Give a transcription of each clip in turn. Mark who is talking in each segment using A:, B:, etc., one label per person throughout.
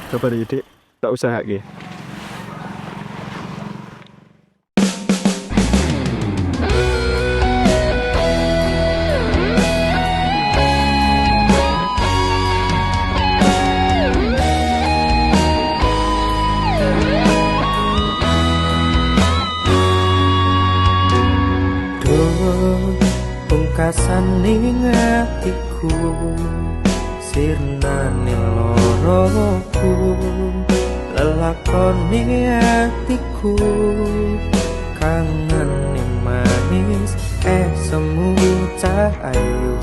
A: Coba didik, tak usah lagi.
B: Pungkasan ning atiku sirnane loroku lelakone atiku kangane manis semu cahayu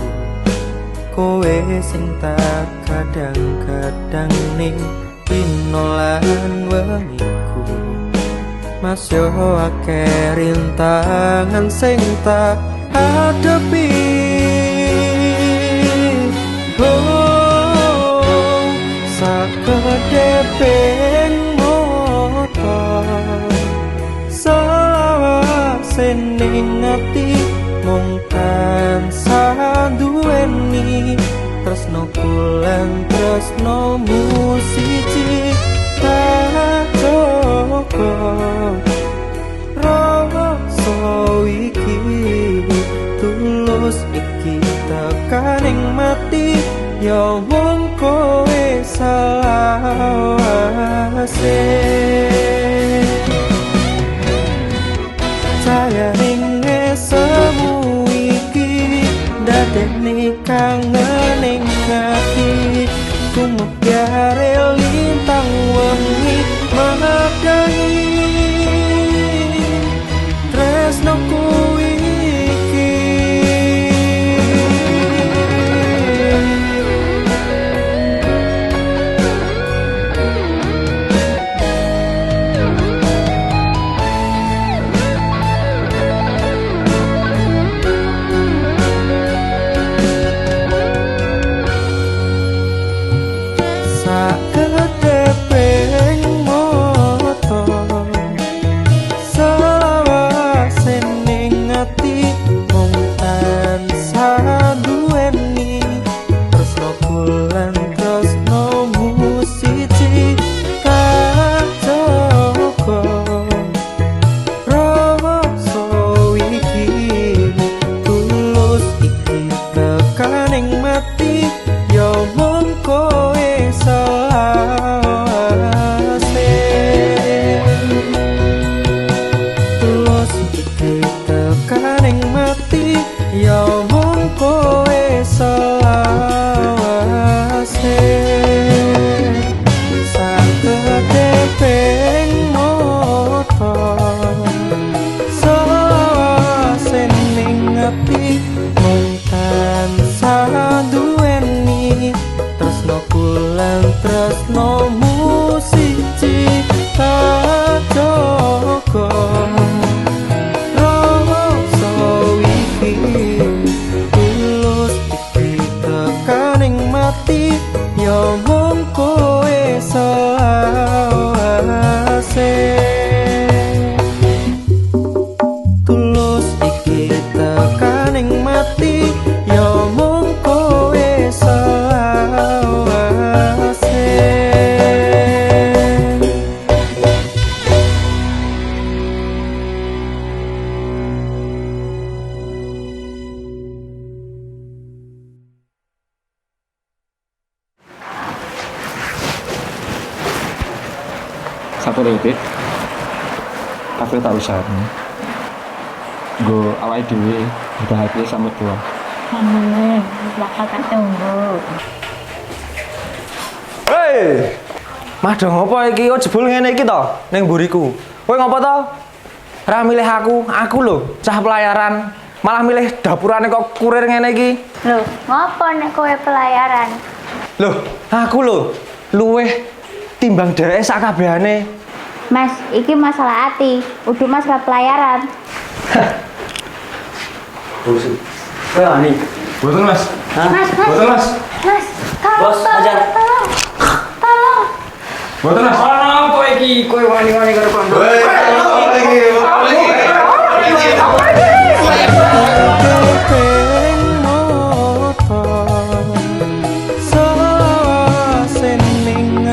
B: kowe sing tak kadang-kadang ning pinolan wengiku Mas yo akeh rintangan sing tak hadapi sakedeping motor selawase ning ati mung tansah duweni tresnoku lan tresnomu siji tak cukup rasa iki tulus iki tekaning mati ya wong kowe salawase saya ning semu iki dadekne kangen ning ati kumukyare lintang wengi madahi tresnoku tresnomu siji tak cukup rasa iki tulus iki tekaning mati ya mung kowe salawase tulus iki tekaning mati ya mung kowe
A: Satu detik, tapi tak usah. Gue awal dewi udah happy sama tua.
C: Bakal tak tunggu.
B: Hei, madang apa iki? Kok jebul ngene iki to ning mburiku. Kowe ngopo to? Ora milih aku lho, cah pelayaran. Malah milih dapurane kok kurir ngene iki.
C: Loh, ngopo nek kowe pelayaran?
B: Loh, aku lho luweh timbang dheweke sak kabehane.
C: Mas, iki masalah hati. Udah masalah pelayaran.
B: Bos. Kowe ani.
A: Betul mas.
C: Mas.
A: Betul mas.
C: Mas, tolong.
B: Bos, ajar.
C: Tolong.
A: Betul mas.
B: Apa iki? Kowe wani-wani karo kondo.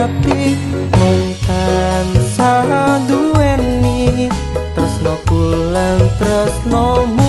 D: Hati no